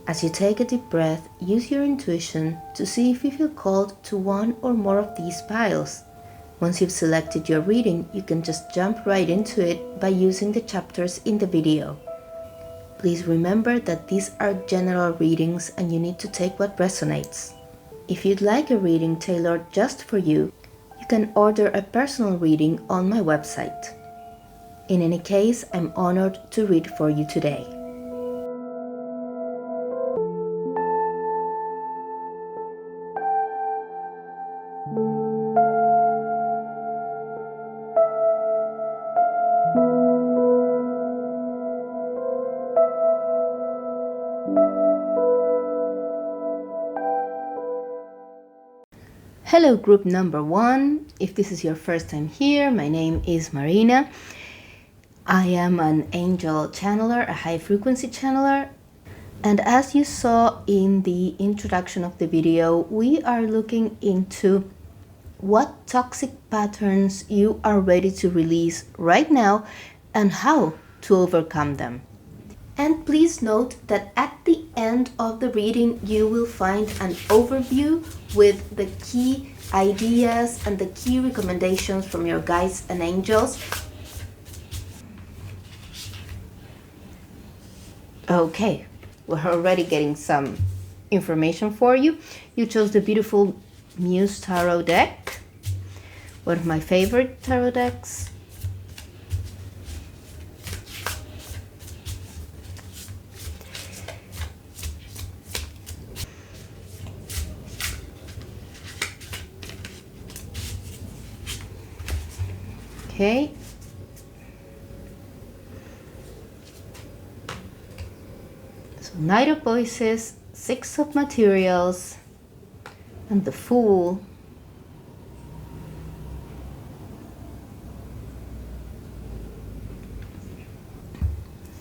As you take a deep breath, use your intuition to see if you feel called to one or more of these piles. Once you've selected your reading, you can just jump right into it by using the chapters in the video. Please remember that these are general readings and you need to take what resonates. If you'd like a reading tailored just for you, you can order a personal reading on my website. In any case, I'm honored to read for you today. Hello group number 1. If this is your first time here, my name is Marina. I am an angel channeler, a high frequency channeler. And as you saw in the introduction of the video, we are looking into what toxic patterns you are ready to release right now and how to overcome them. And please note that at the end of the reading, you will find an overview with the key ideas and the key recommendations from your guides and angels. Okay, we're already getting some information for you. You chose the beautiful Muse Tarot deck, one of my favorite tarot decks. Okay. So Knight of Voices, Six of Materials, and the Fool.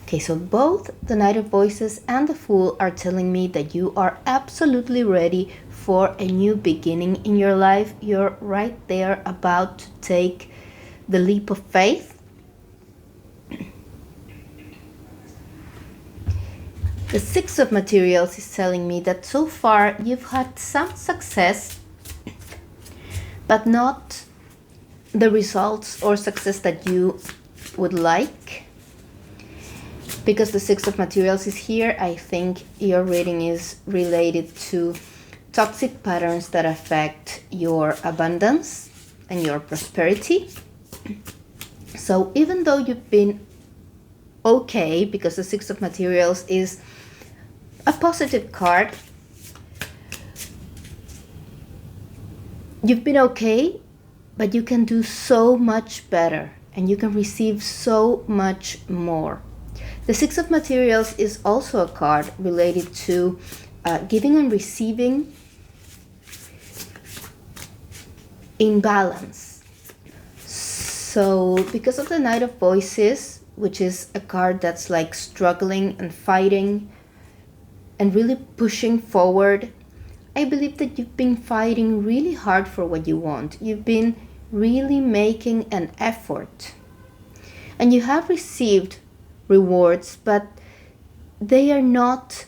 Okay, so both the Knight of Voices and the Fool are telling me that you are absolutely ready for a new beginning in your life. You're right there about to take the leap of faith. The Six of Materials is telling me that so far you've had some success, but not the results or success that you would like. Because the Six of Materials is here, I think your reading is related to toxic patterns that affect your abundance and your prosperity. So even though you've been okay, because the Six of Materials is a positive card, you've been okay, but you can do so much better and you can receive so much more. The Six of Materials is also a card related to giving and receiving in balance. So because of the Knight of Voices, which is a card that's like struggling and fighting and really pushing forward, I believe that you've been fighting really hard for what you want. You've been really making an effort. And you have received rewards, but they are not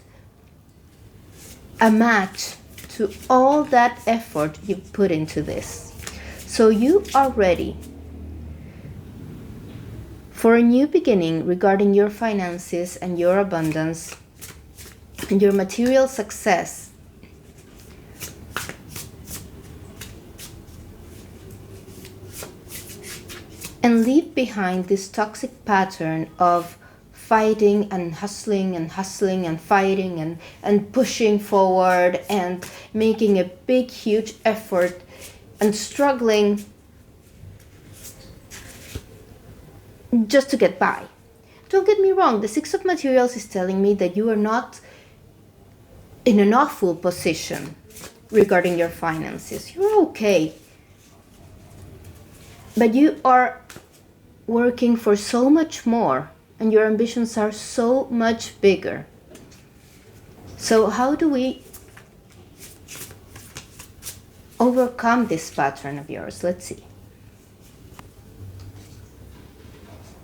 a match to all that effort you've put into this. So you are ready for a new beginning regarding your finances and your abundance and your material success. And leave behind this toxic pattern of fighting and hustling and fighting and pushing forward and making a big, huge effort and struggling just to get by. Don't get me wrong, the Six of Materials is telling me that you are not in an awful position regarding your finances. You're okay. But you are working for so much more and your ambitions are so much bigger. So how do we overcome this pattern of yours? Let's see.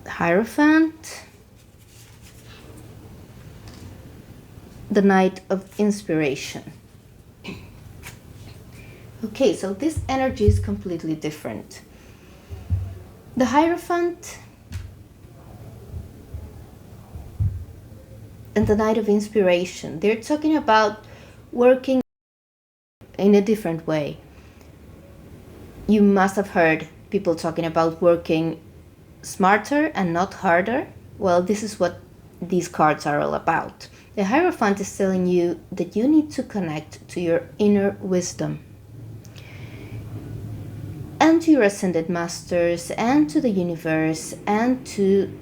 the Hierophant, the Knight of Inspiration. Okay, so this energy is completely different. The Hierophant and the Knight of Inspiration, they're talking about working in a different way. You must have heard people talking about working smarter and not harder. Well, this is what these cards are all about. The Hierophant is telling you that you need to connect to your inner wisdom and to your ascended masters and to the universe and to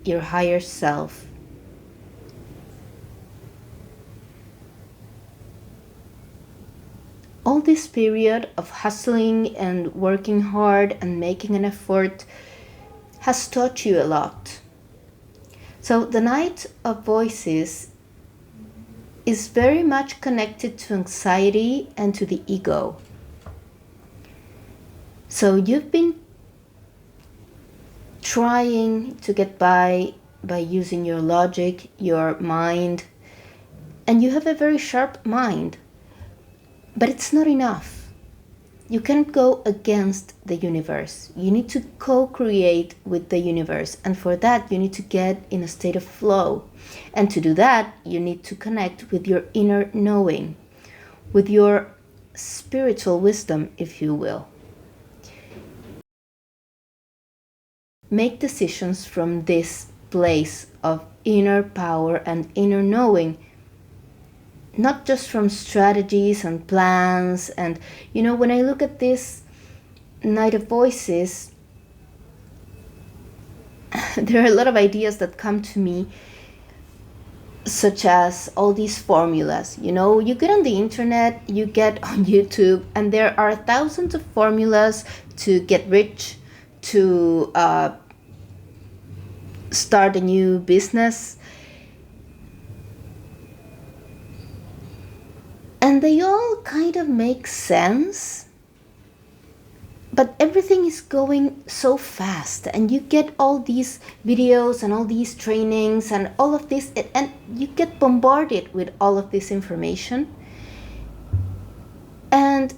your higher self. All this period of hustling and working hard and making an effort has taught you a lot. So the Knight of Voices is very much connected to anxiety and to the ego. So you've been trying to get by using your logic, your mind, and you have a very sharp mind, but it's not enough. You can't go against the universe. You need to co-create with the universe, and for that you need to get in a state of flow. And to do that, you need to connect with your inner knowing, with your spiritual wisdom, if you will. Make decisions from this place of inner power and inner knowing, not just from strategies and plans. And when I look at this Knight of Voices, there are a lot of ideas that come to me, such as all these formulas. You get on the internet, you get on YouTube, and there are thousands of formulas to get rich, to start a new business. And they all kind of make sense, but everything is going so fast, and you get all these videos and all these trainings and all of this, and you get bombarded with all of this information. And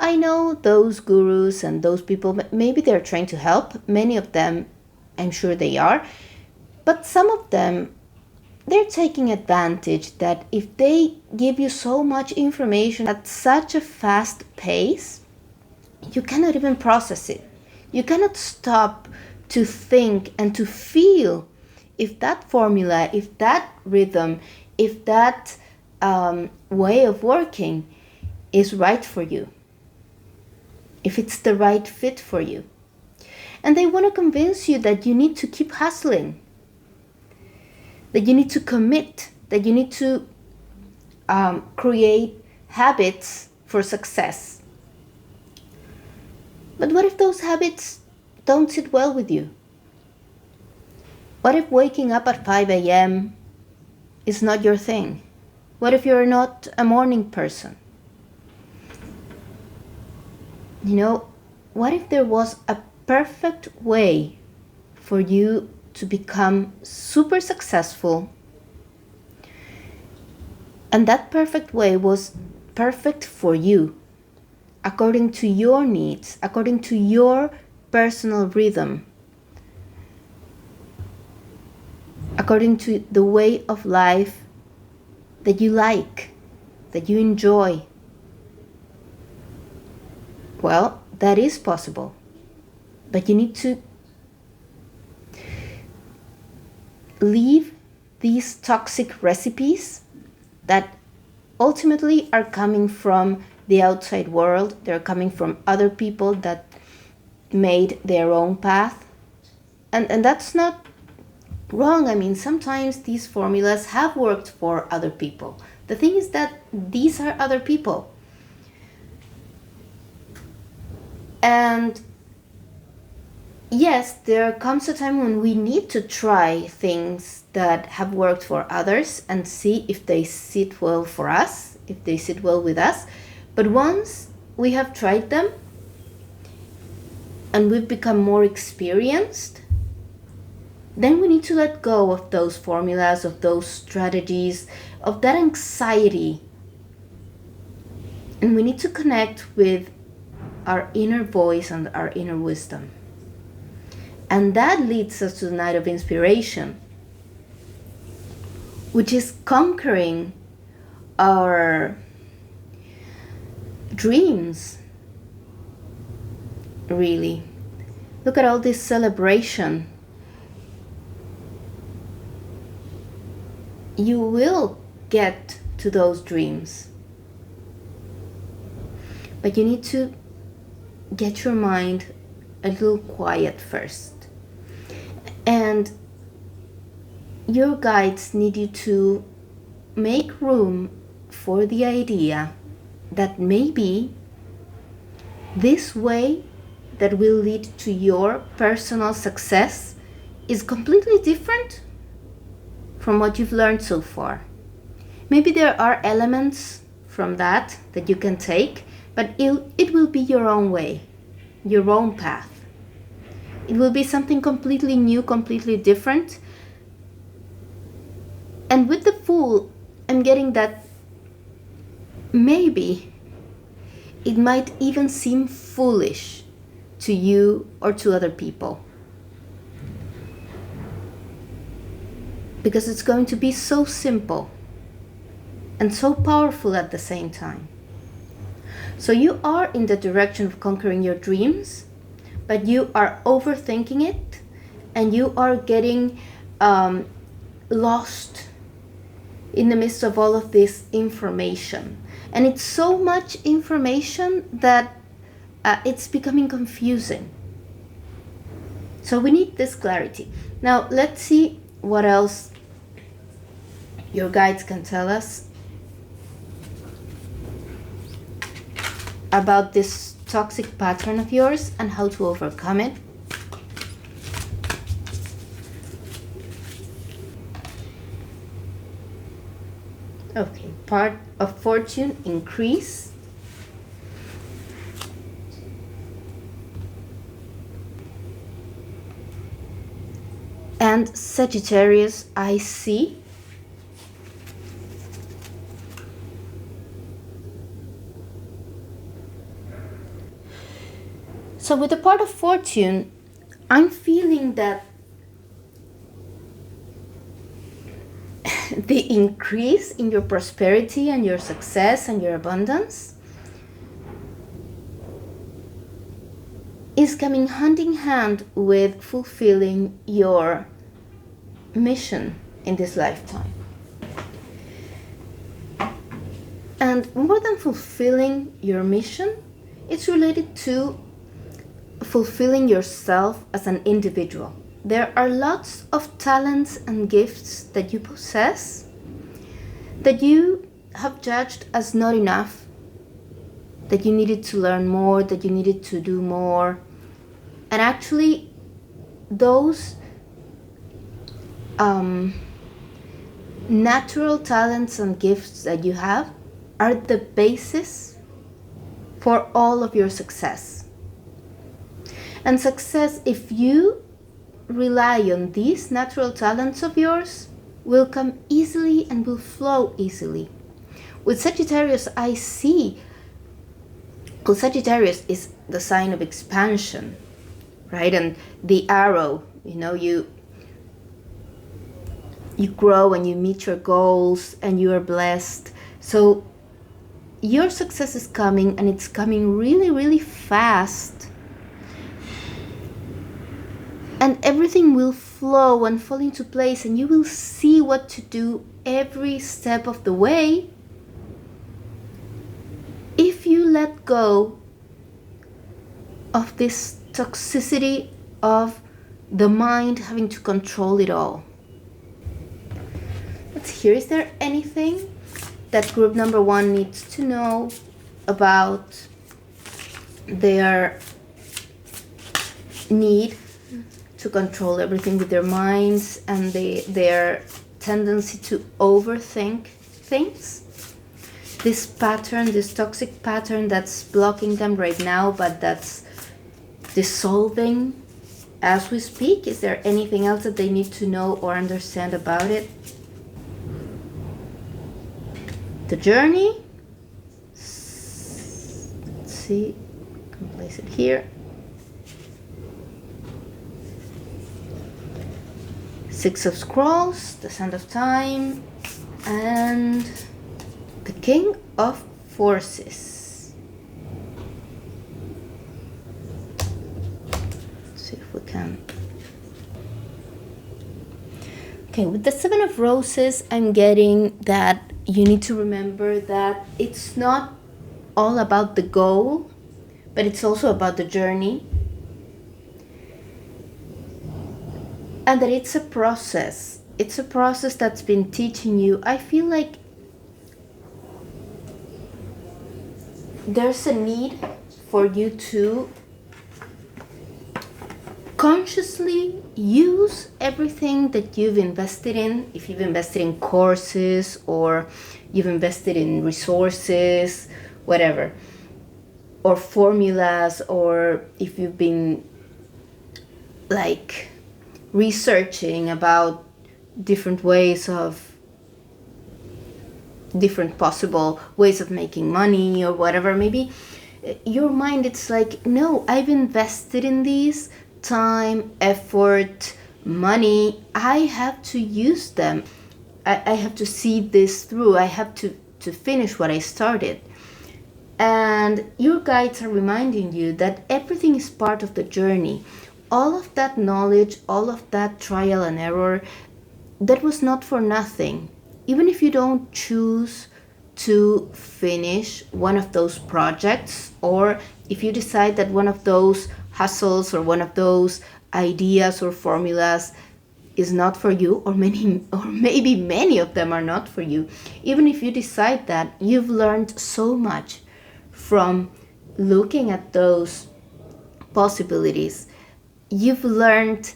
I know those gurus and those people, maybe they're trying to help. Many of them, I'm sure they are. But some of them, they're taking advantage that if they give you so much information at such a fast pace, you cannot even process it. You cannot stop to think and to feel if that formula, if that rhythm, if that way of working is right for you, if it's the right fit for you. And they want to convince you that you need to keep hustling, that you need to commit, that you need to create habits for success. But what if those habits don't sit well with you? What if waking up at 5 a.m. is not your thing? What if you're not a morning person? What if there was a perfect way for you to become super successful, and that perfect way was perfect for you, according to your needs, according to your personal rhythm, according to the way of life that you like, that you enjoy? Well, that is possible, but you need to leave these toxic recipes that ultimately are coming from the outside world. They're coming from other people that made their own path. And that's not wrong. I mean, sometimes these formulas have worked for other people. The thing is that these are other people. And yes, there comes a time when we need to try things that have worked for others and see if they sit well for us, if they sit well with us. But once we have tried them and we've become more experienced, then we need to let go of those formulas, of those strategies, of that anxiety. And we need to connect with our inner voice and our inner wisdom. And that leads us to the night of inspiration, which is conquering our dreams, really. Look at all this celebration. You will get to those dreams, but you need to get your mind a little quiet first. And your guides need you to make room for the idea that maybe this way that will lead to your personal success is completely different from what you've learned so far. Maybe there are elements from that you can take, but it will be your own way, your own path. It will be something completely new, completely different. And with the Fool, I'm getting that maybe it might even seem foolish to you or to other people, because it's going to be so simple and so powerful at the same time. So you are in the direction of conquering your dreams, but you are overthinking it, and you are getting lost in the midst of all of this information. And it's so much information that it's becoming confusing. So we need this clarity. Now let's see what else your guides can tell us about this toxic pattern of yours and how to overcome it. Okay, part of fortune, increase. And Sagittarius, I see. So with the part of fortune, I'm feeling that the increase in your prosperity and your success and your abundance is coming hand in hand with fulfilling your mission in this lifetime. And more than fulfilling your mission, it's related to fulfilling yourself as an individual. There are lots of talents and gifts that you possess that you have judged as not enough, that you needed to learn more, that you needed to do more. And actually, those natural talents and gifts that you have are the basis for all of your success. And success, if you rely on these natural talents of yours, will come easily and will flow easily. With Sagittarius, I see, well, Sagittarius is the sign of expansion, right? And the arrow, you grow and you meet your goals and you are blessed. So your success is coming, and it's coming really, really fast. And everything will flow and fall into place, and you will see what to do every step of the way if you let go of this toxicity of the mind having to control it all. Let's hear, is there anything that group number 1 needs to know about their need to control everything with their minds and their tendency to overthink things? This pattern, this toxic pattern that's blocking them right now, but that's dissolving as we speak. Is there anything else that they need to know or understand about it? The journey. Let's see, I can place it here. Six of Scrolls, the Sand of Time, and the King of Forces. Let's see if we can. Okay, with the Seven of Roses, I'm getting that you need to remember that it's not all about the goal, but it's also about the journey. And that it's a process. It's a process that's been teaching you. I feel like there's a need for you to consciously use everything that you've invested in. If you've invested in courses or you've invested in resources, whatever, or formulas, or if you've been like researching about different possible ways of making money or whatever, maybe your mind, it's like, no, I've invested in these, time, effort, money, I have to use them. I have to see this through. I have to finish what I started. And your guides are reminding you that everything is part of the journey. All of that knowledge, all of that trial and error, that was not for nothing. Even if you don't choose to finish one of those projects, or if you decide that one of those hustles or one of those ideas or formulas is not for you, or maybe many of them are not for you, even if you decide that, you've learned so much from looking at those possibilities. You've learned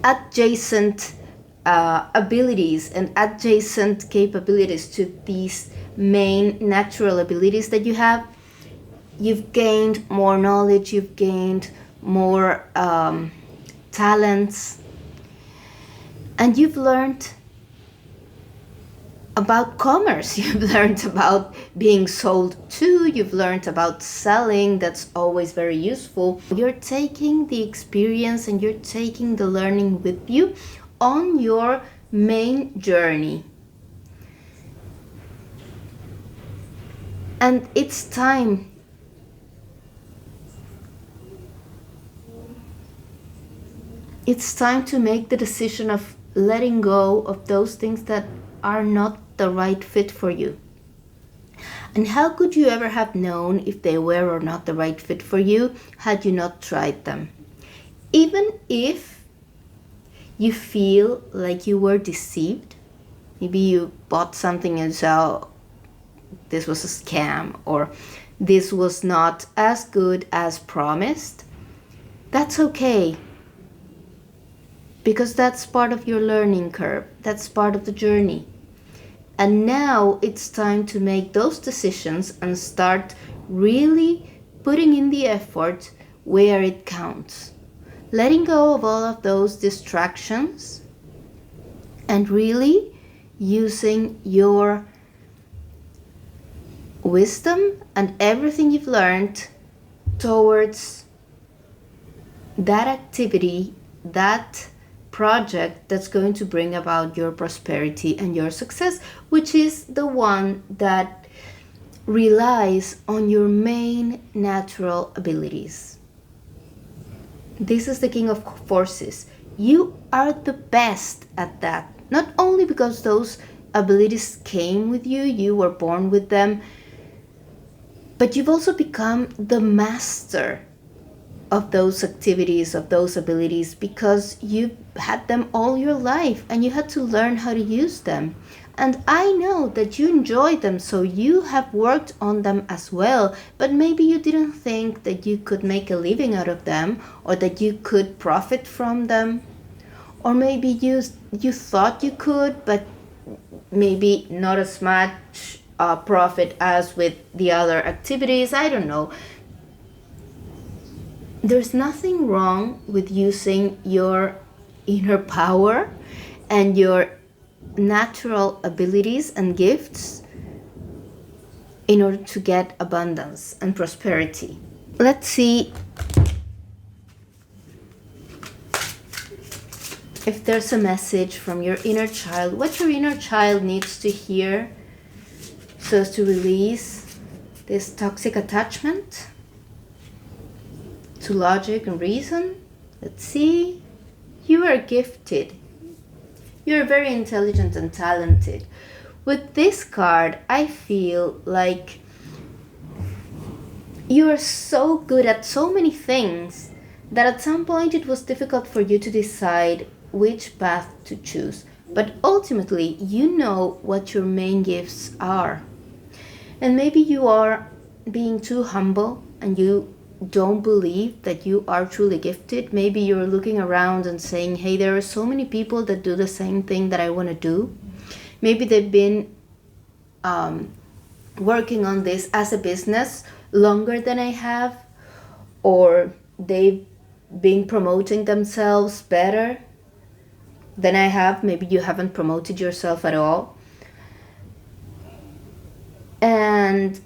adjacent abilities and adjacent capabilities to these main natural abilities that you have. You've gained more knowledge, you've gained more talents, and you've learned about commerce, you've learned about being sold to, you've learned about selling, that's always very useful. You're taking the experience and you're taking the learning with you on your main journey. And it's time to make the decision of letting go of those things that are not the right fit for you. And how could you ever have known if they were or not the right fit for you had you not tried them? Even if you feel like you were deceived, maybe you bought something and saw this was a scam, or this was not as good as promised, that's okay. Because that's part of your learning curve, that's part of the journey. And now it's time to make those decisions and start really putting in the effort where it counts. Letting go of all of those distractions and really using your wisdom and everything you've learned towards that activity, that project that's going to bring about your prosperity and your success, which is the one that relies on your main natural abilities. This is the King of Forces. You are the best at that. Not only because those abilities came with you, you were born with them, but you've also become the master of those activities, of those abilities, because you've had them all your life and you had to learn how to use them. And I know that you enjoy them, so you have worked on them as well, but maybe you didn't think that you could make a living out of them, or that you could profit from them, or maybe you thought you could, but maybe not as much profit as with the other activities. I don't know. There's nothing wrong with using your inner power and your natural abilities and gifts in order to get abundance and prosperity. Let's see if there's a message from your inner child, what your inner child needs to hear so as to release this toxic attachment to logic and reason. Let's see. You are gifted. You're very intelligent and talented. With this card, I feel like you are so good at so many things that at some point it was difficult for you to decide which path to choose. But ultimately, you know what your main gifts are. And maybe you are being too humble and you don't believe that you are truly gifted. Maybe you're looking around and saying, hey, there are so many people that do the same thing that I want to do. Maybe they've been working on this as a business longer than I have, or they've been promoting themselves better than I have. Maybe you haven't promoted yourself at all. And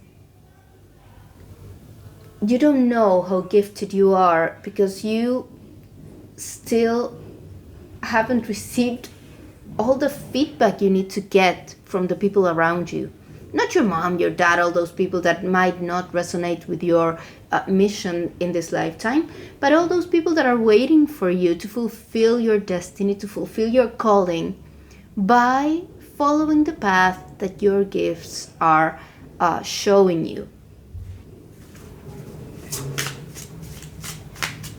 you don't know how gifted you are because you still haven't received all the feedback you need to get from the people around you. Not your mom, your dad, all those people that might not resonate with your mission in this lifetime, but all those people that are waiting for you to fulfill your destiny, to fulfill your calling by following the path that your gifts are showing you.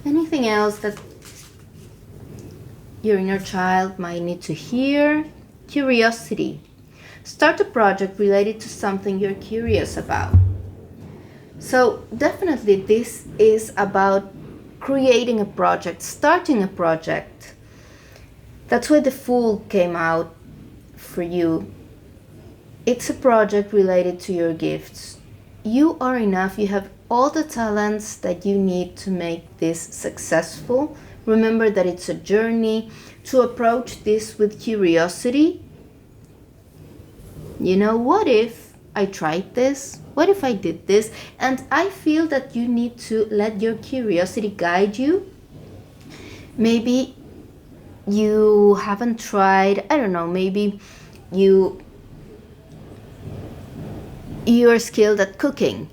Anything else that your inner child might need to hear? Curiosity. Start a project related to something you're curious about. So definitely this is about creating a project, starting a project. That's why the Fool came out for you. It's a project related to your gifts. You are enough. You have all the talents that you need to make this successful. Remember that it's a journey. To approach this with curiosity. You know, what if I tried this? What if I did this? And I feel that you need to let your curiosity guide you. Maybe you haven't tried, I don't know, maybe you're skilled at cooking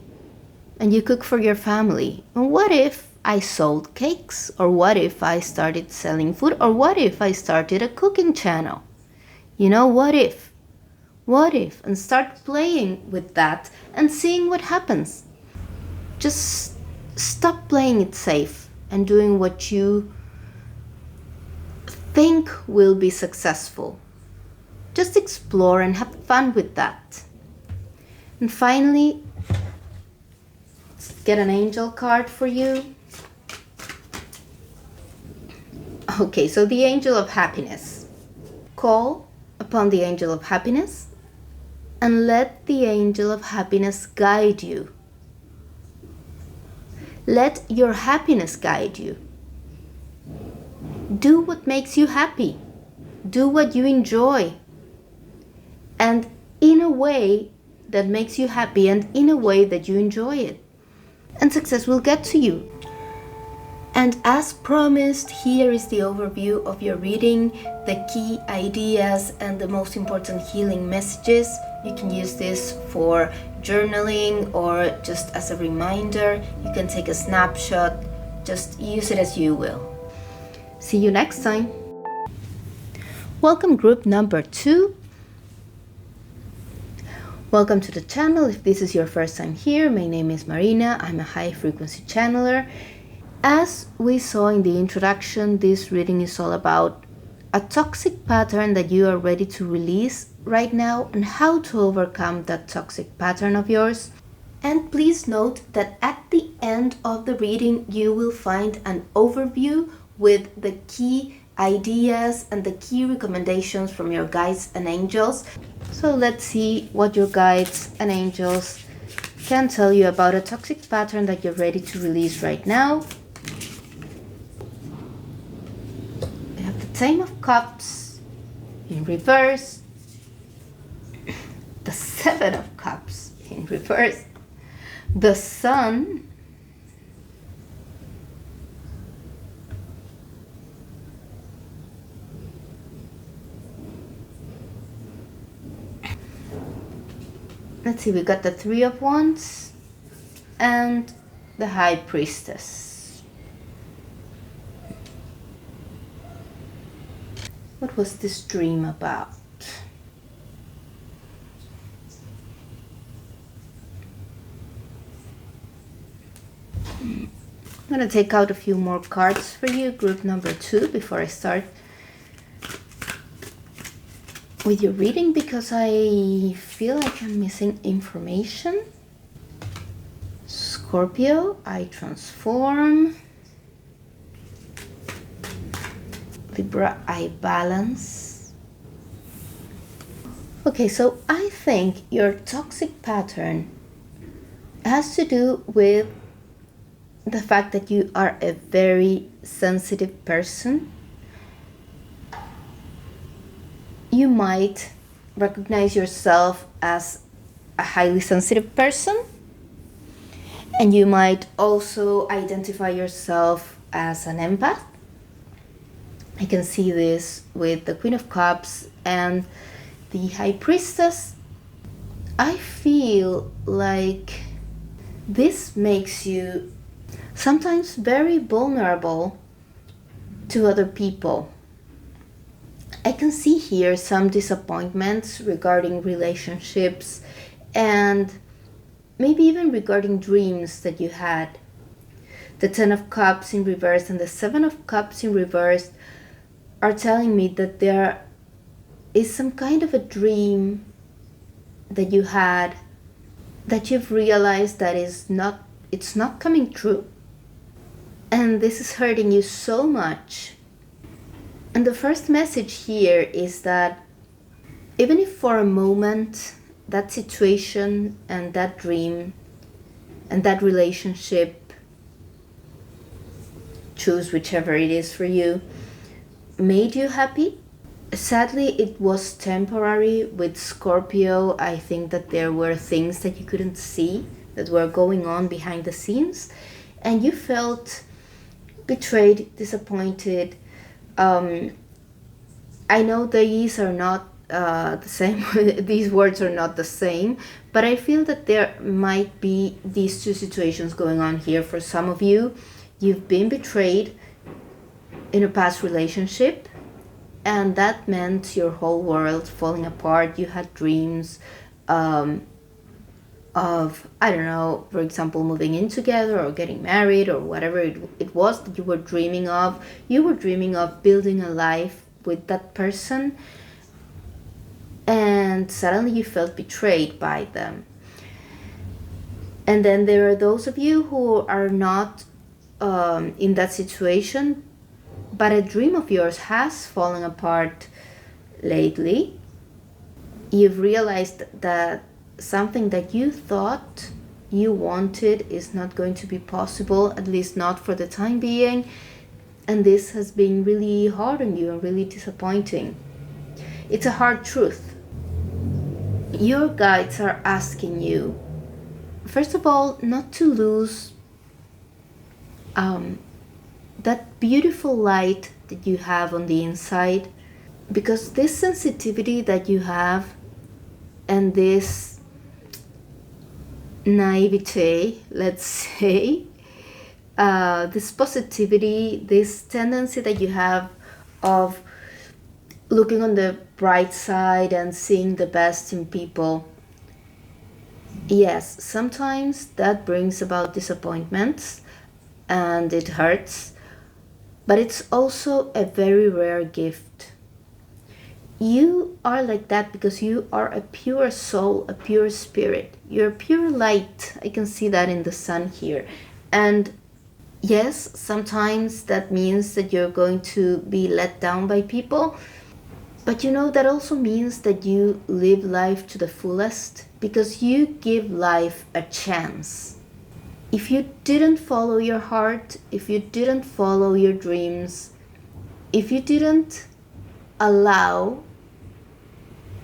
and you cook for your family. And what if I sold cakes? Or what if I started selling food? Or what if I started a cooking channel? You know, what if? What if? And start playing with that and seeing what happens. Just stop playing it safe and doing what you think will be successful. Just explore and have fun with that. And finally, let's get an angel card for you. Okay, so the angel of happiness. Call upon the angel of happiness and let the angel of happiness guide you. Let your happiness guide you. Do what makes you happy. Do what you enjoy. And in a way that makes you happy and in a way that you enjoy it. And success will get to you. And as promised, here is the overview of your reading, the key ideas and the most important healing messages. You can use this for journaling or just as a reminder. You can take a snapshot. Just use it as you will. See you next time. Welcome group number 2. Welcome to the channel. If this is your first time here, my name is Marina. I'm a high frequency channeler. As we saw in the introduction, this reading is all about a toxic pattern that you are ready to release right now and how to overcome that toxic pattern of yours. And please note that at the end of the reading, you will find an overview with the key ideas and the key recommendations from your guides and angels. So let's see what your guides and angels can tell you about a toxic pattern that you're ready to release right now. Ten of Cups in reverse, the Seven of Cups in reverse, the Sun, let's see, we got the Three of Wands and the High Priestess. What was this dream about? I'm going to take out a few more cards for you, group number 2, before I start with your reading, because I feel like I'm missing information. Scorpio, I transform. Libra, I balance. Okay, so I think your toxic pattern has to do with the fact that you are a very sensitive person. You might recognize yourself as a highly sensitive person, and you might also identify yourself as an empath. I can see this with the Queen of Cups and the High Priestess. I feel like this makes you sometimes very vulnerable to other people. I can see here some disappointments regarding relationships and maybe even regarding dreams that you had. The Ten of Cups in reverse and the Seven of Cups in reverse are telling me that there is some kind of a dream that you had that you've realized that it's not coming true. And this is hurting you so much. And the first message here is that even if for a moment that situation and that dream and that relationship, choose whichever it is for you, made you happy, sadly it was temporary. With Scorpio, I think that there were things that you couldn't see that were going on behind the scenes, and you felt betrayed, disappointed. I know these are not the same, these words are not the same, but I feel that there might be these two situations going on here for some of you. You've been betrayed in a past relationship, and that meant your whole world falling apart. You had dreams of, I don't know, for example, moving in together or getting married or whatever it was that you were dreaming of. You were dreaming of building a life with that person, and suddenly you felt betrayed by them. And then there are those of you who are not in that situation, but a dream of yours has fallen apart lately. You've realized that something that you thought you wanted is not going to be possible, at least not for the time being, and this has been really hard on you and really disappointing. It's a hard truth. Your guides are asking you, first of all, not to lose that beautiful light that you have on the inside, because this sensitivity that you have and this naivete, let's say, this positivity, this tendency that you have of looking on the bright side and seeing the best in people, yes, sometimes that brings about disappointments and it hurts, but it's also a very rare gift. You are like that because you are a pure soul, a pure spirit. You're pure light. I can see that in the sun here. And yes, sometimes that means that you're going to be let down by people. But you know, that also means that you live life to the fullest because you give life a chance. If you didn't follow your heart, if you didn't follow your dreams, if you didn't allow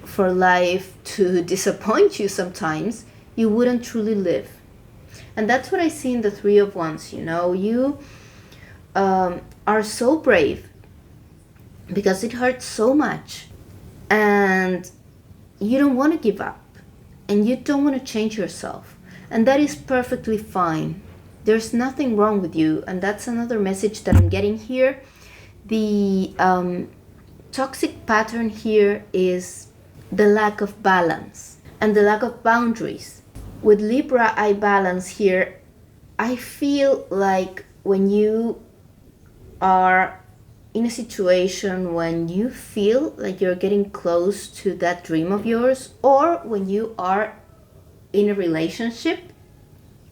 for life to disappoint you sometimes, you wouldn't truly live. And that's what I see in the Three of Wands. You are so brave because it hurts so much, and you don't want to give up, and you don't want to change yourself, and that is perfectly fine. There's nothing wrong with you, and that's another message that I'm getting here. The toxic pattern here is the lack of balance and the lack of boundaries. With Libra, I balance here. I feel like when you are in a situation when you feel like you're getting close to that dream of yours, or when you are in a relationship,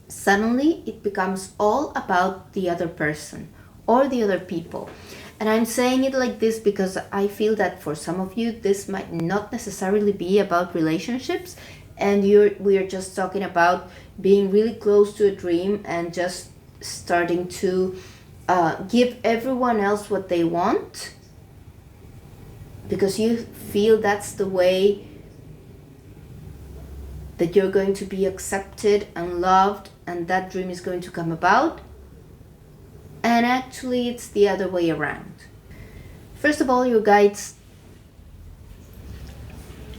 suddenly it becomes all about the other person or the other people. And I'm saying it like this because I feel that for some of you, this might not necessarily be about relationships, and we are just talking about being really close to a dream and just starting to give everyone else what they want because you feel that's the way that you're going to be accepted and loved, and that dream is going to come about. And actually, it's the other way around. First of all, your guides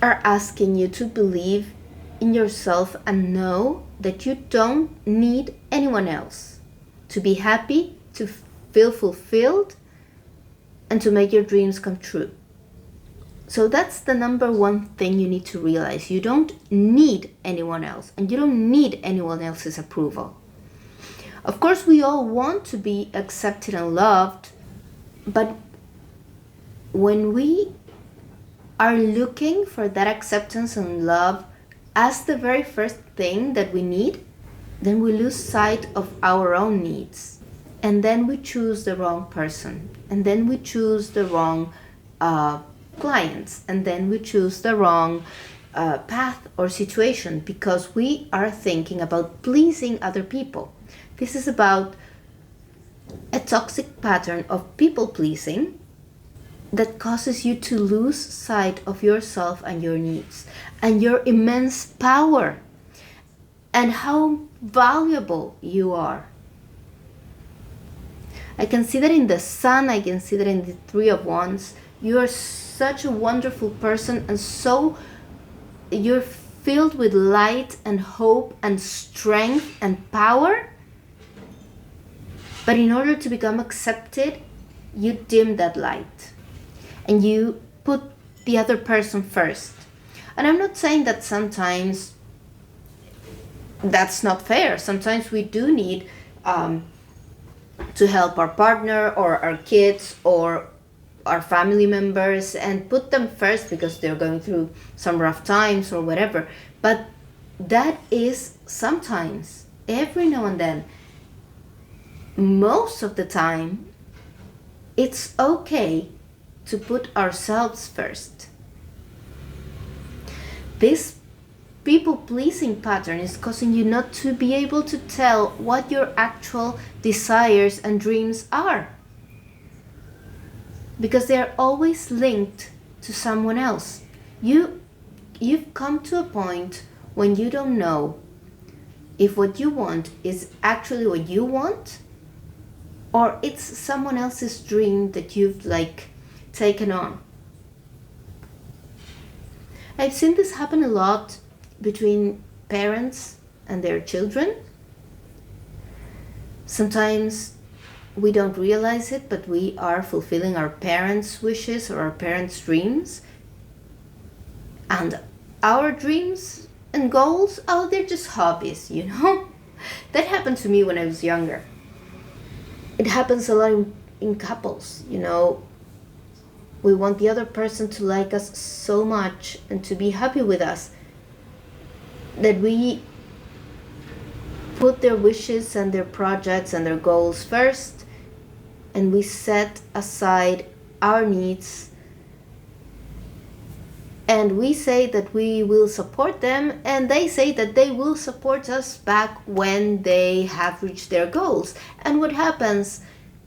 are asking you to believe in yourself and know that you don't need anyone else to be happy, to feel fulfilled, and to make your dreams come true. So that's the number one thing you need to realize. You don't need anyone else, and you don't need anyone else's approval. Of course, we all want to be accepted and loved, but when we are looking for that acceptance and love as the very first thing that we need, then we lose sight of our own needs. And then we choose the wrong person. And then we choose the wrong clients. And then we choose the wrong path or situation because we are thinking about pleasing other people. This is about a toxic pattern of people pleasing that causes you to lose sight of yourself and your needs and your immense power and how valuable you are. I can see that in the Sun, I can see that in the Three of Wands. You are such a wonderful person, and so you're filled with light and hope and strength and power. But in order to become accepted, you dim that light and you put the other person first. And I'm not saying that sometimes that's not fair. Sometimes we do need to help our partner or our kids or our family members and put them first because they're going through some rough times or whatever. But that is sometimes, every now and then. Most of the time, it's okay to put ourselves first. This people-pleasing pattern is causing you not to be able to tell what your actual desires and dreams are, because they're always linked to someone else. You've come to a point when you don't know if what you want is actually what you want, or it's someone else's dream that you've taken on. I've seen this happen a lot between parents and their children. Sometimes we don't realize it, but we are fulfilling our parents' wishes or our parents' dreams. And our dreams and goals, they're just hobbies, That happened to me when I was younger. It happens a lot in couples, We want the other person to like us so much and to be happy with us that we put their wishes and their projects and their goals first, and we set aside our needs, and we say that we will support them, and they say that they will support us back when they have reached their goals. And what happens,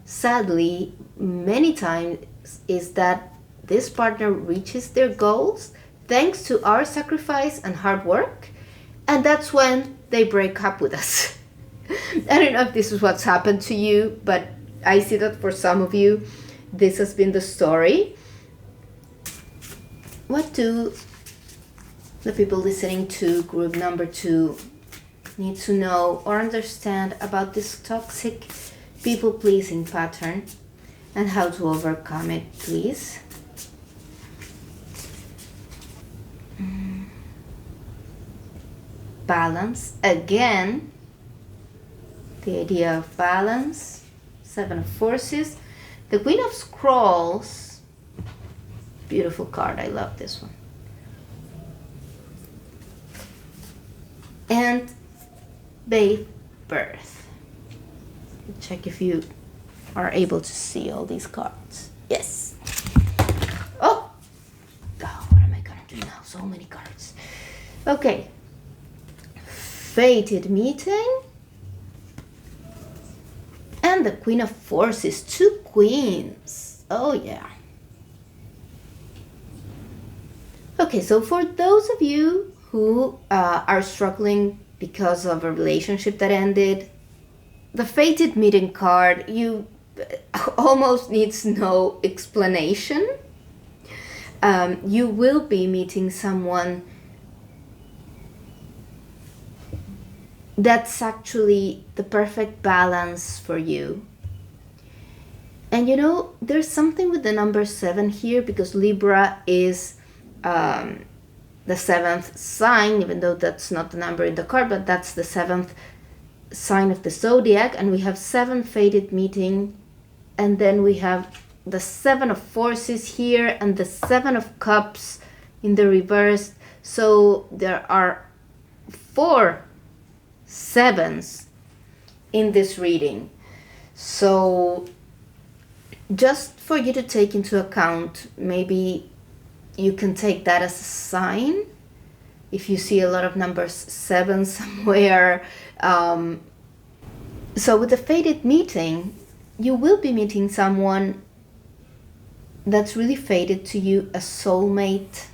sadly, many times is that this partner reaches their goals thanks to our sacrifice and hard work, and that's when they break up with us. I don't know if this is what's happened to you, but I see that for some of you, this has been the story. What do the people listening to group number 2 need to know or understand about this toxic people-pleasing pattern and how to overcome it, please? Balance. Again, the idea of balance. 7 of Forces. The Queen of Scrolls. Beautiful card. I love this one. And Birth. Check if you are able to see all these cards. Yes. Oh, what am I gonna do now? So many cards. Okay. Fated Meeting. And the Queen of Forces. 2 queens. Oh, yeah. Okay, so for those of you who are struggling because of a relationship that ended, the Fated Meeting card, you almost needs no explanation. You will be meeting someone that's actually the perfect balance for you. And there's something with the number 7 here, because Libra is the 7th sign, even though that's not the number in the card, but that's the 7th sign of the zodiac. And we have 7 Fated Meeting, and then we have the 7 of Forces here and the 7 of Cups in the reverse. So there are 4 sevens in this reading. So just for you to take into account, maybe you can take that as a sign if you see a lot of numbers 7 somewhere. So with the Fated Meeting, you will be meeting someone that's really fated to you, a soulmate,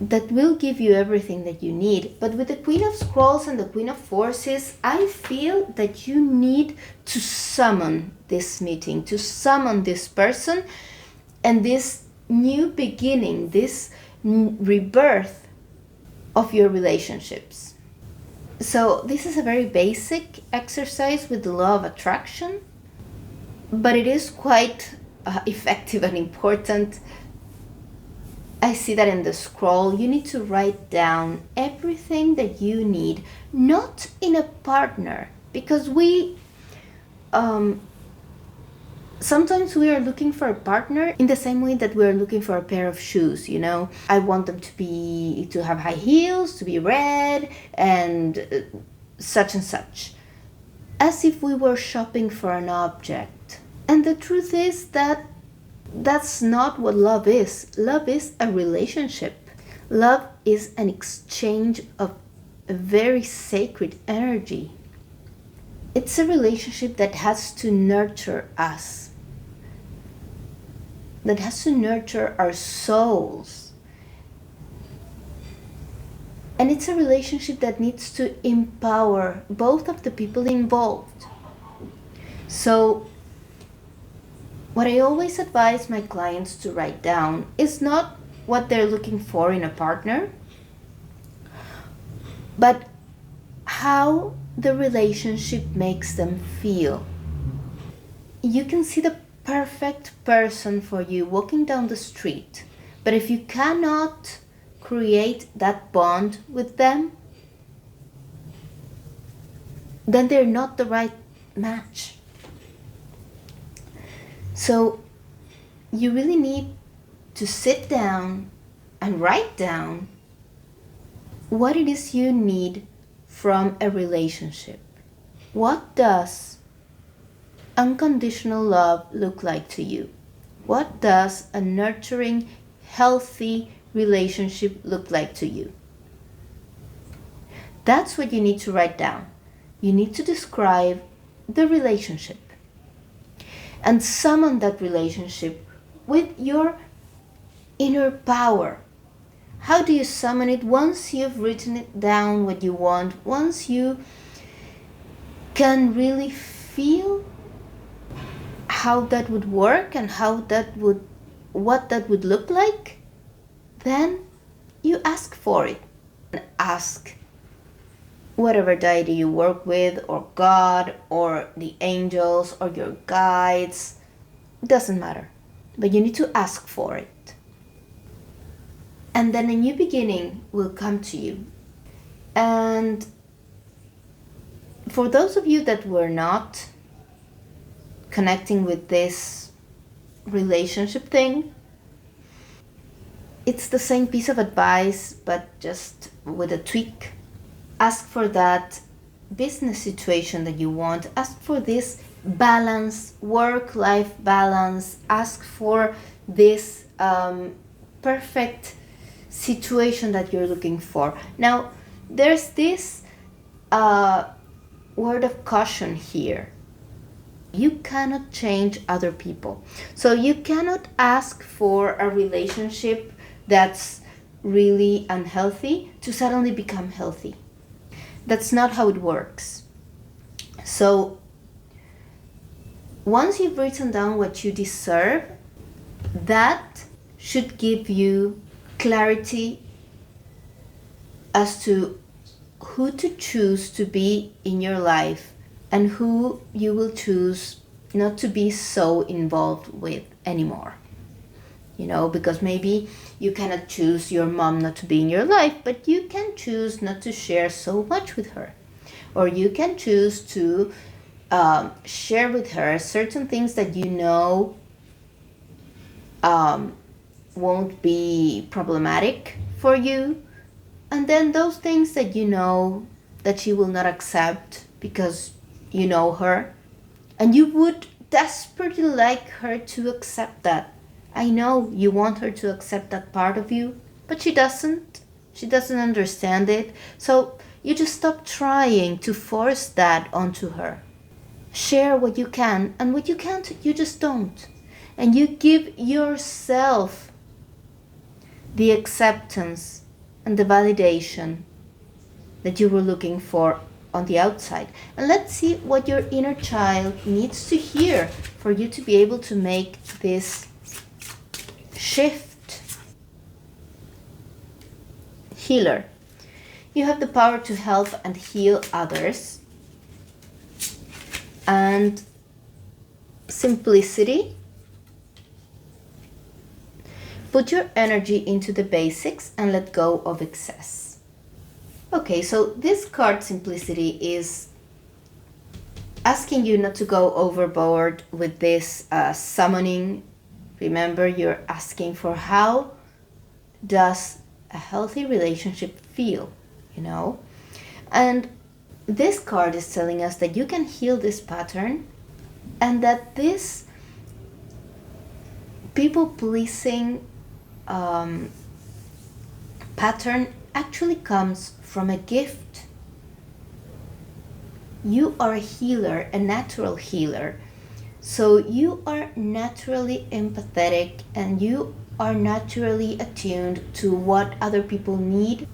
that will give you everything that you need. But with the Queen of Scrolls and the Queen of Forces, I feel that you need to summon this meeting, to summon this person, and this new beginning, this rebirth of your relationships. So this is a very basic exercise with the law of attraction, but it is quite effective and important. I see that in the scroll. You need to write down everything that you need, not in a partner, because sometimes we are looking for a partner in the same way that we are looking for a pair of shoes. I want them to have high heels, to be red, and such, as if we were shopping for an object. And the truth is that that's not what love is. Love is a relationship. Love is an exchange of a very sacred energy. It's a relationship that has to nurture us, that has to nurture our souls. And it's a relationship that needs to empower both of the people involved. So what I always advise my clients to write down is not what they're looking for in a partner, but how the relationship makes them feel. You can see the perfect person for you walking down the street, but if you cannot create that bond with them, then they're not the right match. So you really need to sit down and write down what it is you need from a relationship. What does unconditional love look like to you? What does a nurturing, healthy relationship look like to you? That's what you need to write down. You need to describe the relationship. and summon that relationship with your inner power. How do you summon it? Once you've written it down what you want, once you can really feel how that would work and what that would look like, then you ask for it. And ask whatever deity you work with, or God, or the angels, or your guides. It doesn't matter. But you need to ask for it. And then a new beginning will come to you. And for those of you that were not connecting with this relationship thing, it's the same piece of advice, but just with a tweak. Ask for that business situation that you want. Ask for this balance, work-life balance. Ask for this perfect situation that you're looking for. Now, there's this word of caution here. You cannot change other people. So you cannot ask for a relationship that's really unhealthy to suddenly become healthy. That's not how it works. So once you've written down what you deserve, that should give you clarity as to who to choose to be in your life and who you will choose not to be so involved with anymore. Because maybe you cannot choose your mom not to be in your life, but you can choose not to share so much with her. Or you can choose to share with her certain things that won't be problematic for you. And then those things that that she will not accept because you know her. And you would desperately like her to accept that. I know you want her to accept that part of you, but she doesn't. She doesn't understand it. So you just stop trying to force that onto her. Share what you can, and what you can't, you just don't. And you give yourself the acceptance and the validation that you were looking for on the outside. And let's see what your inner child needs to hear for you to be able to make this shift. Healer. You have the power to help and heal others. And simplicity. Put your energy into the basics and let go of excess. Okay, so this card, Simplicity, is asking you not to go overboard with this summoning. Remember, you're asking for how does a healthy relationship feel, And this card is telling us that you can heal this pattern and that this people-pleasing pattern actually comes from a gift. You are a healer, a natural healer. So you are naturally empathetic and you are naturally attuned to what other people need.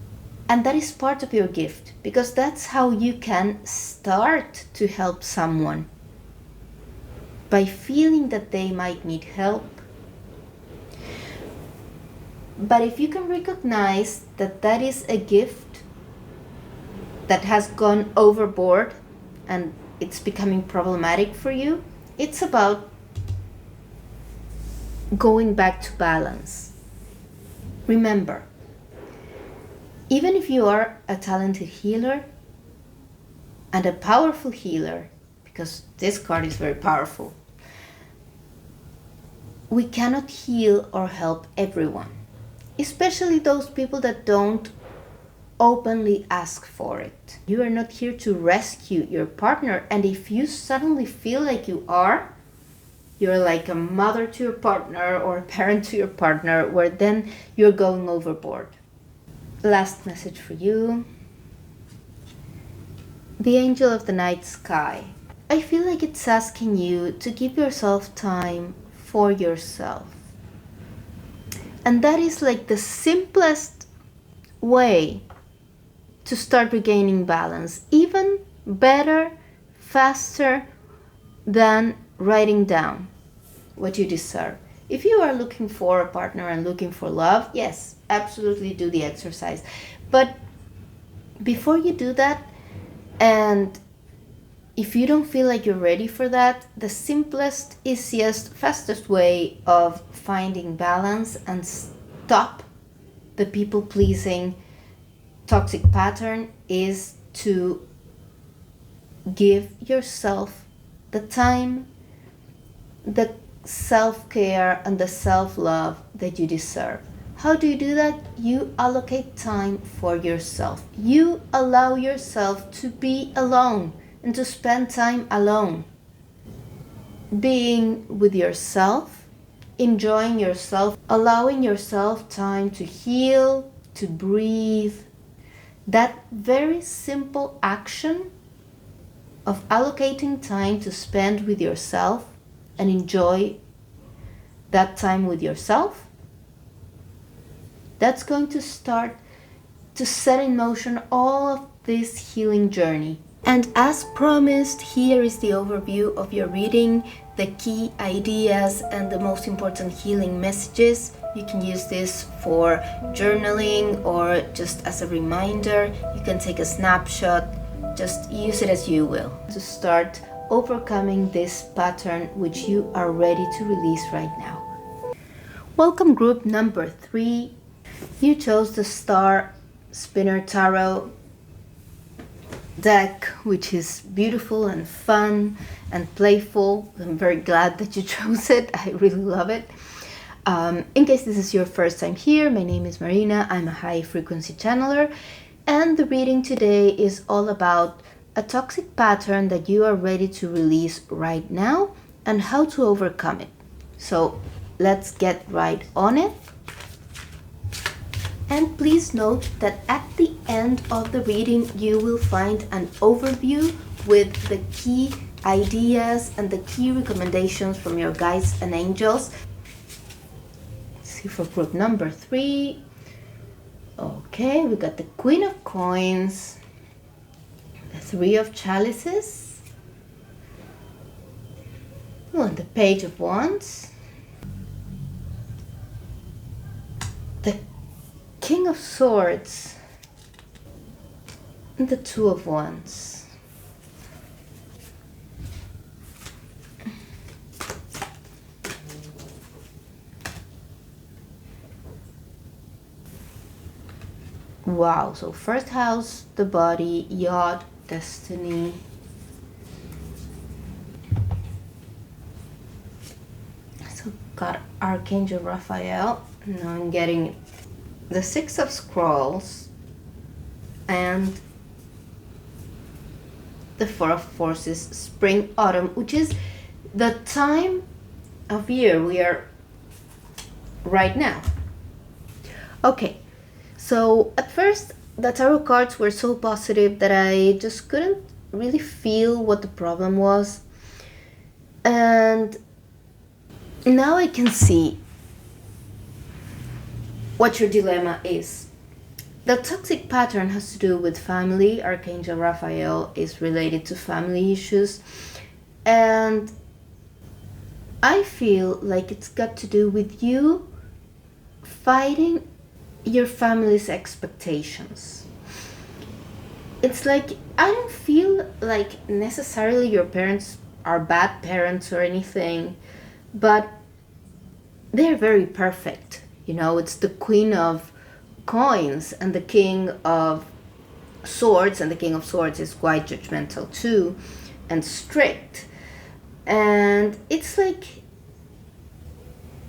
And that is part of your gift, because that's how you can start to help someone. By feeling that they might need help. But if you can recognize that that is a gift that has gone overboard and it's becoming problematic for you, it's about going back to balance. Remember, even if you are a talented healer and a powerful healer, because this card is very powerful, we cannot heal or help everyone, especially those people that don't openly ask for it. You are not here to rescue your partner, and if you suddenly feel like you're like a mother to your partner or a parent to your partner, where then you're going overboard. Last message for you. The angel of the night sky. I feel like it's asking you to give yourself time for yourself. And that is like the simplest way to start regaining balance, even better, faster than writing down what you deserve. If you are looking for a partner and looking for love, yes, absolutely do the exercise. But before you do that, and if you don't feel like you're ready for that, the simplest, easiest, fastest way of finding balance and stop the people pleasing toxic pattern is to give yourself the time, the self-care, and the self-love that you deserve. How do you do that? You allocate time for yourself. You allow yourself to be alone and to spend time alone. Being with yourself, enjoying yourself, allowing yourself time to heal, to breathe. That very simple action of allocating time to spend with yourself and enjoy that time with yourself, that's going to start to set in motion all of this healing journey. And as promised, here is the overview of your reading, the key ideas and the most important healing messages. You can use this for journaling or just as a reminder. You can take a snapshot, just use it as you will to start overcoming this pattern which you are ready to release right now. Welcome group number 3. You chose the Star Spinner Tarot deck, which is beautiful and fun and playful. I'm very glad that you chose it. I really love it. In case this is your first time here, my name is Marina. I'm a high frequency channeler, and the reading today is all about a toxic pattern that you are ready to release right now and how to overcome it. So let's get right on it. And please note that at the end of the reading, you will find an overview with the key ideas and the key recommendations from your guides and angels. Let's see for group number 3. Okay, we got the Queen of Coins, the 3 of Chalices, and the Page of Wands, the King of Swords, and the 2 of Wands. Wow, so first house, the body, yacht, destiny. So got Archangel Raphael. Now I'm getting the 6 of Scrolls and the 4 of Forces, spring, autumn, which is the time of year we are right now. Okay, so at first the tarot cards were so positive that I just couldn't really feel what the problem was. And now I can see what your dilemma is. The toxic pattern has to do with family. Archangel Raphael is related to family issues. And I feel like it's got to do with you fighting your family's expectations. It's like, I don't feel like necessarily your parents are bad parents or anything, but they're very perfect. You know, it's the Queen of Coins and the King of Swords, and the King of Swords is quite judgmental too and strict. And it's like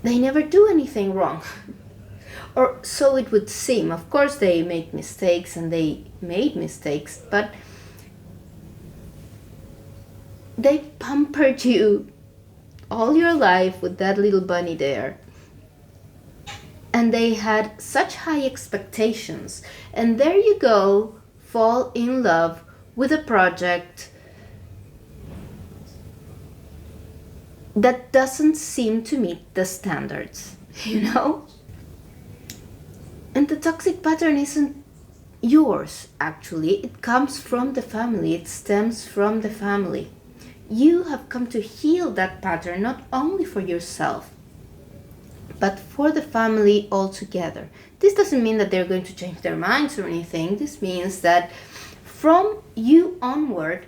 they never do anything wrong. Or so it would seem. Of course they make mistakes, and they made mistakes, but they pampered you all your life with that little bunny there. And they had such high expectations. And there you go, fall in love with a project that doesn't seem to meet the standards, you know? And the toxic pattern isn't yours, actually. It comes from the family, it stems from the family. You have come to heal that pattern not only for yourself, but for the family altogether. This doesn't mean that they're going to change their minds or anything. This means that from you onward,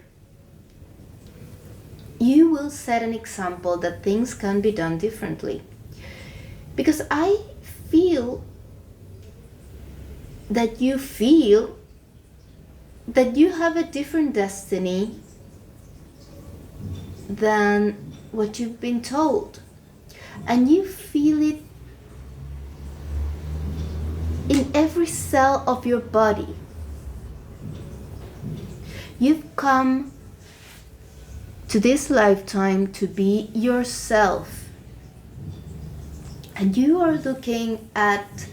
you will set an example that things can be done differently. Because I feel that you have a different destiny than what you've been told. And you feel it in every cell of your body. You've come to this lifetime to be yourself. And you are looking at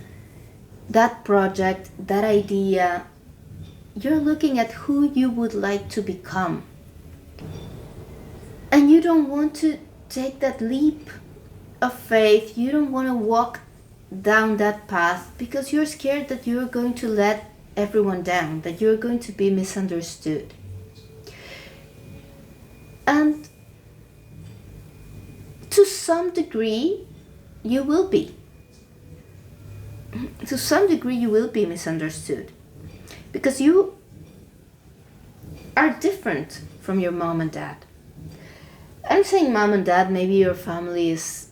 that project, that idea. You're looking at who you would like to become. And you don't want to take that leap of faith. You don't want to walk down that path because you're scared that you're going to let everyone down, that you're going to be misunderstood. And to some degree, you will be. To some degree, you will be misunderstood because you are different from your mom and dad. I'm saying mom and dad, maybe your family is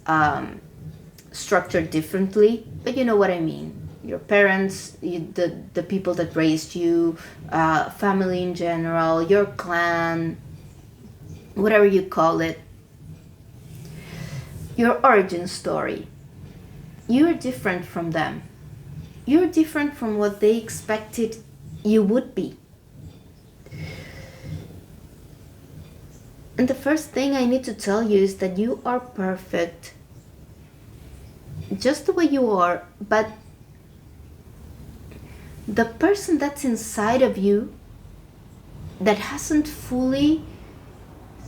structured differently, but you know what I mean. Your parents, the people that raised you, family in general, your clan, whatever you call it, your origin story. You're different from them. You're different from what they expected you would be. And the first thing I need to tell you is that you are perfect just the way you are, but the person that's inside of you that hasn't fully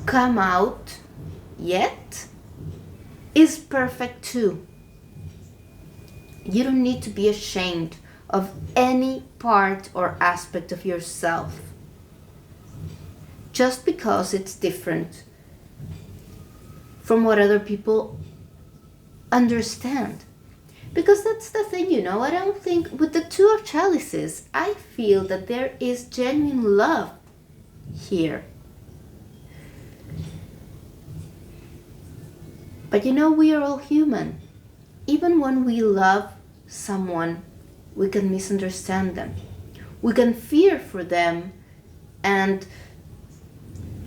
come out yet is perfect too. You don't need to be ashamed of any part or aspect of yourself just because it's different from what other people understand. Because that's the thing, you know, I don't think with the Two of Chalices, I feel that there is genuine love here. But you know, we are all human. Even when we love someone, we can misunderstand them. We can fear for them, and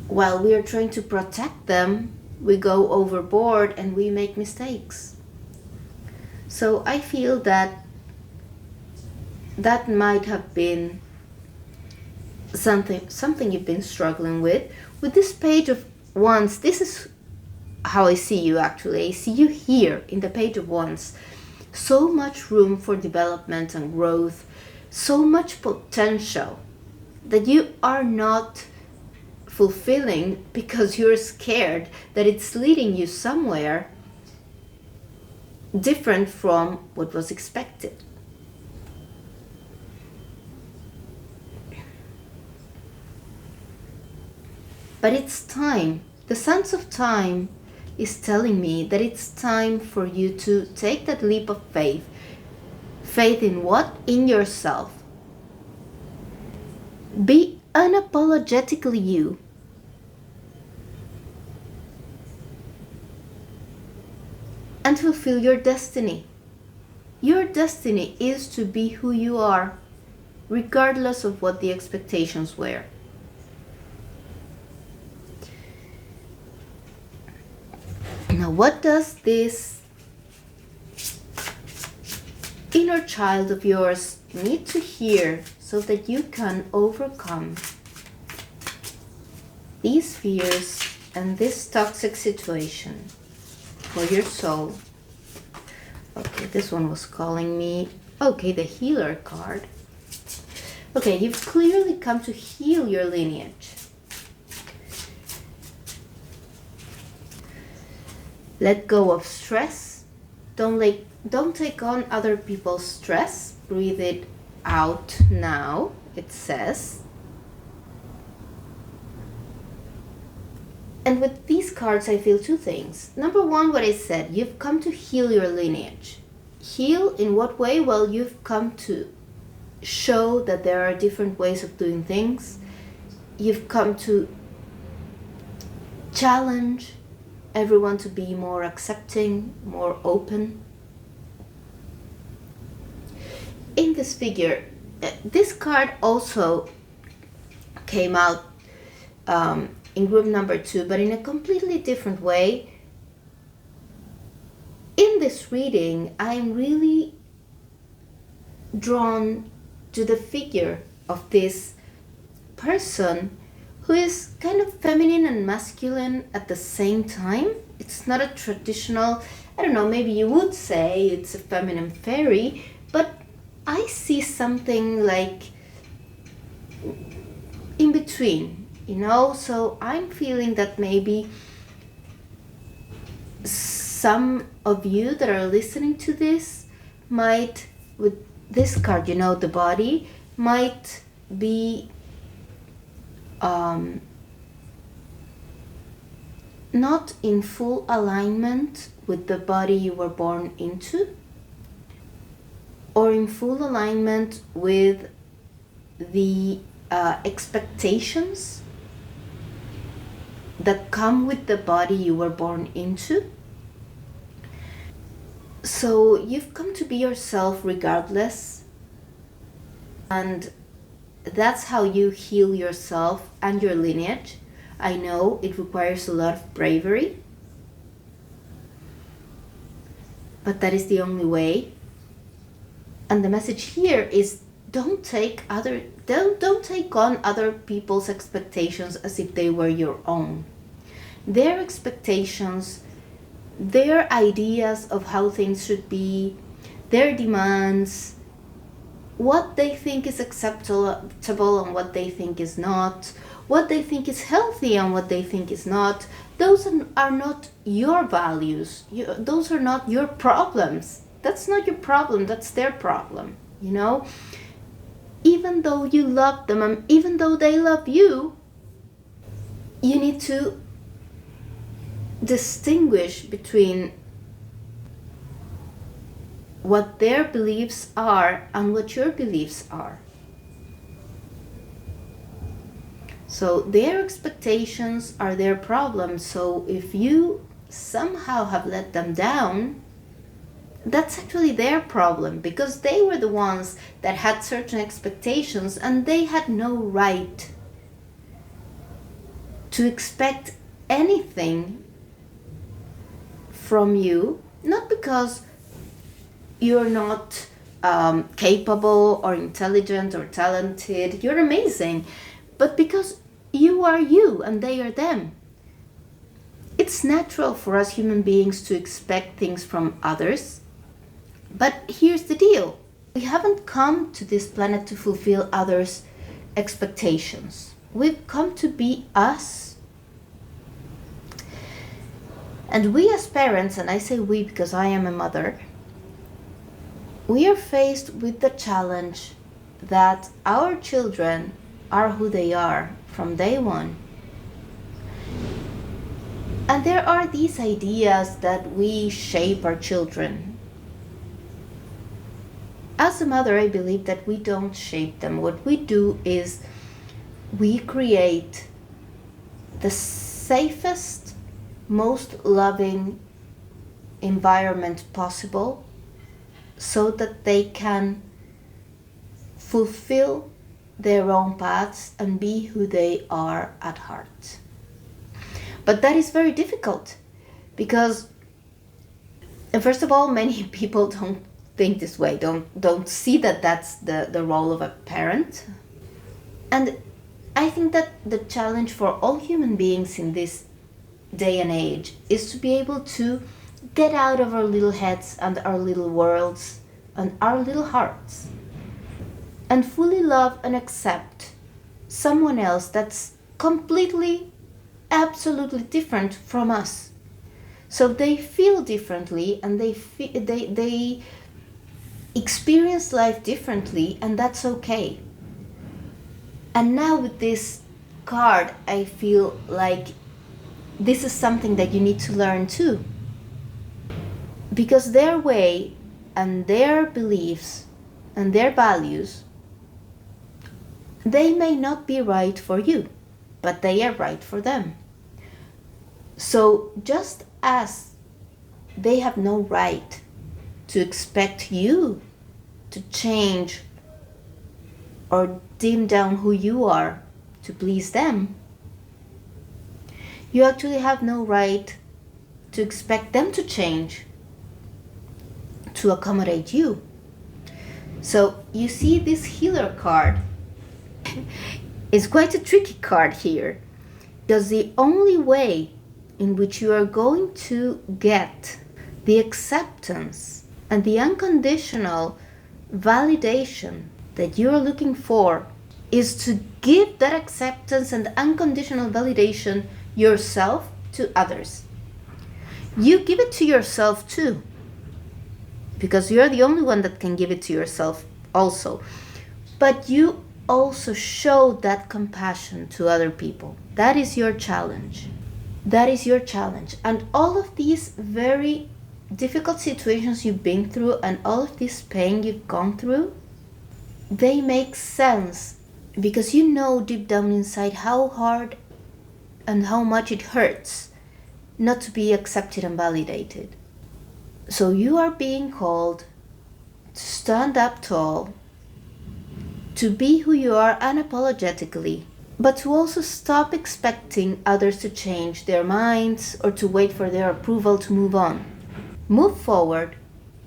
while we are trying to protect them, we go overboard and we make mistakes. So I feel that that might have been something you've been struggling with. With this Page of Wands, this is how I see you actually. I see you here in the Page of Wands. So much room for development and growth, so much potential that you are not fulfilling because you're scared that it's leading you somewhere different from what was expected. But it's time. The sense of time is telling me that it's time for you to take that leap of faith. Faith in what? In yourself. Be unapologetically you. And fulfill your destiny. Your destiny is to be who you are, regardless of what the expectations were. Now, what does this inner child of yours need to hear so that you can overcome these fears and this toxic situation for your soul? Okay, this one was calling me. Okay, the healer card. Okay, you've clearly come to heal your lineage. Let go of stress. Don't take on other people's stress. Breathe it out now, it says. And with these cards, I feel two things. Number one, what I said, you've come to heal your lineage. Heal in what way? Well, you've come to show that there are different ways of doing things. You've come to challenge everyone to be more accepting, more open. In this figure, this card also came out in group number 2, but in a completely different way. In this reading, I'm really drawn to the figure of this person who is kind of feminine and masculine at the same time. It's not a traditional, I don't know, maybe you would say it's a feminine fairy, but I see something like in between, you know? So I'm feeling that maybe some of you that are listening to this might, with this card, you know, the body, might be not in full alignment with the body you were born into, or in full alignment with the expectations that come with the body you were born into. So you've come to be yourself regardless, and that's how you heal yourself and your lineage. I know it requires a lot of bravery, but that is the only way. And the message here is don't take on other people's expectations as if they were your own. Their expectations, their ideas of how things should be, their demands, what they think is acceptable and what they think is not, what they think is healthy and what they think is not, those are not your values. Those are not your problems. That's not your problem, that's their problem, you know? Even though you love them and even though they love you, you need to distinguish between what their beliefs are and what your beliefs are. So their expectations are their problems. So if you somehow have let them down, that's actually their problem, because they were the ones that had certain expectations and they had no right to expect anything from you, not because you're not capable or intelligent or talented, you're amazing, but because you are you and they are them. It's natural for us human beings to expect things from others, but here's the deal. We haven't come to this planet to fulfill others' expectations. We've come to be us. And we as parents, and I say we because I am a mother, we are faced with the challenge that our children are who they are from day one. And there are these ideas that we shape our children. As a mother, I believe that we don't shape them. What we do is we create the safest, most loving environment possible so that they can fulfill their own paths and be who they are at heart. But that is very difficult because, and first of all, many people don't think this way, don't see that that's the role of a parent. And I think that the challenge for all human beings in this day and age is to be able to get out of our little heads and our little worlds and our little hearts and fully love and accept someone else that's completely, absolutely different from us. So they feel differently, and they experience life differently, and that's okay. And now with this card, I feel like this is something that you need to learn too. Because their way and their beliefs and their values, they may not be right for you, but they are right for them. So just as they have no right to expect you to change or dim down who you are to please them, you actually have no right to expect them to change to accommodate you. So you see, this healer card is quite a tricky card here, because the only way in which you are going to get the acceptance and the unconditional validation that you are looking for is to give that acceptance and unconditional validation yourself to others. You give it to yourself too, because you're the only one that can give it to yourself also. But you also show that compassion to other people. That is your challenge. That is your challenge. And all of these very difficult situations you've been through and all of this pain you've gone through, they make sense because you know deep down inside how hard and how much it hurts not to be accepted and validated. So you are being called to stand up tall, to be who you are unapologetically, but to also stop expecting others to change their minds or to wait for their approval to move on. Move forward,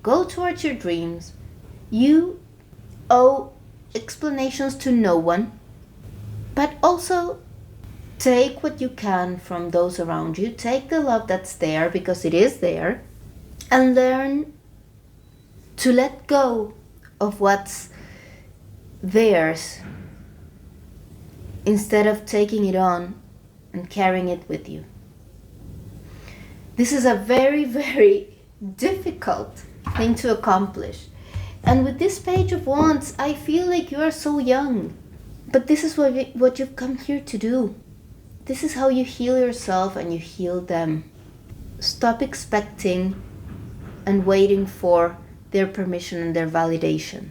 go towards your dreams. You owe explanations to no one, but also take what you can from those around you. Take the love that's there, because it is there, and learn to let go of what's theirs instead of taking it on and carrying it with you. This is a very, very difficult thing to accomplish. And with this Page of Wands, I feel like you are so young. But this is what you've come here to do. This is how you heal yourself and you heal them. Stop expecting and waiting for their permission and their validation.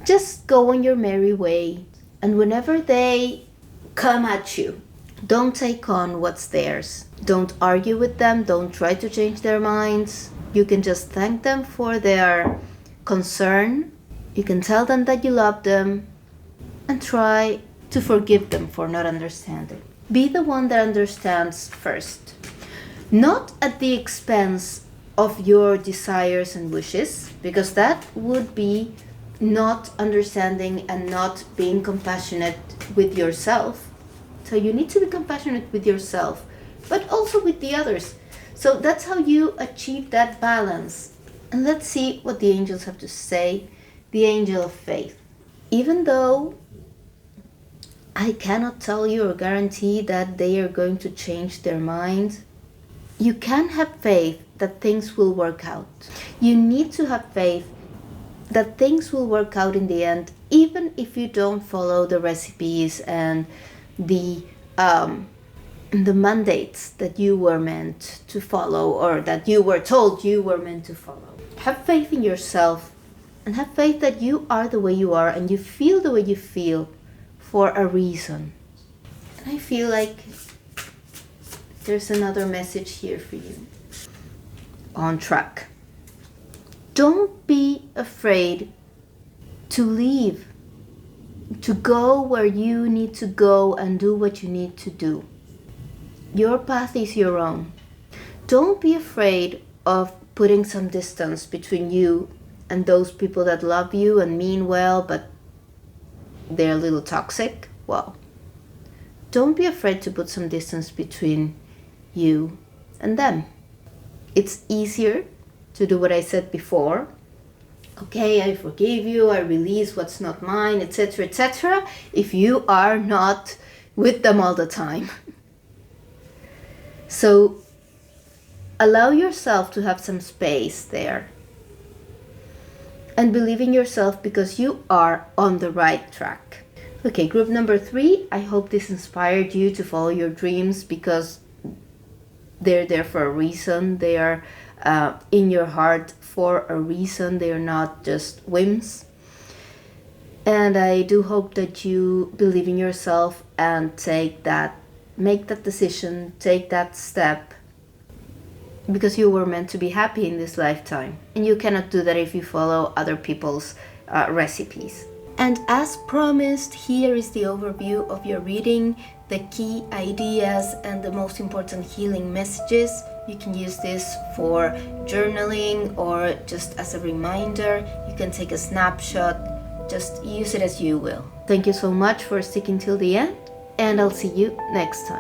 Just go on your merry way, and whenever they come at you, don't take on what's theirs. Don't argue with them, don't try to change their minds. You can just thank them for their concern. You can tell them that you love them and try to forgive them for not understanding. Be the one that understands first, not at the expense of your desires and wishes, because that would be not understanding and not being compassionate with yourself. So you need to be compassionate with yourself, but also with the others. So that's how you achieve that balance. And let's see what the angels have to say. The angel of faith. Even though I cannot tell you or guarantee that they are going to change their minds, you can have faith that things will work out. You need to have faith that things will work out in the end, even if you don't follow the recipes and the mandates that you were meant to follow or that you were told you were meant to follow. Have faith in yourself and have faith that you are the way you are and you feel the way you feel for a reason. And I feel like there's another message here for you. On track. Don't be afraid to leave, to go where you need to go and do what you need to do. Your path is your own. Don't be afraid of putting some distance between you and those people that love you and mean well, but they're a little toxic. Well, don't be afraid to put some distance between you and them. It's easier to do what I said before. Okay, I forgive you, I release what's not mine, etc., etc., if you are not with them all the time. So allow yourself to have some space there. And believe in yourself because you are on the right track. Okay, group number 3, I hope this inspired you to follow your dreams because they're there for a reason. They are in your heart for a reason. They are not just whims. And I do hope that you believe in yourself and make that decision, take that step, because you were meant to be happy in this lifetime. And you cannot do that if you follow other people's recipes. And as promised, here is the overview of your reading, the key ideas and the most important healing messages. You can use this for journaling or just as a reminder. You can take a snapshot, just use it as you will. Thank you so much for sticking till the end, and I'll see you next time.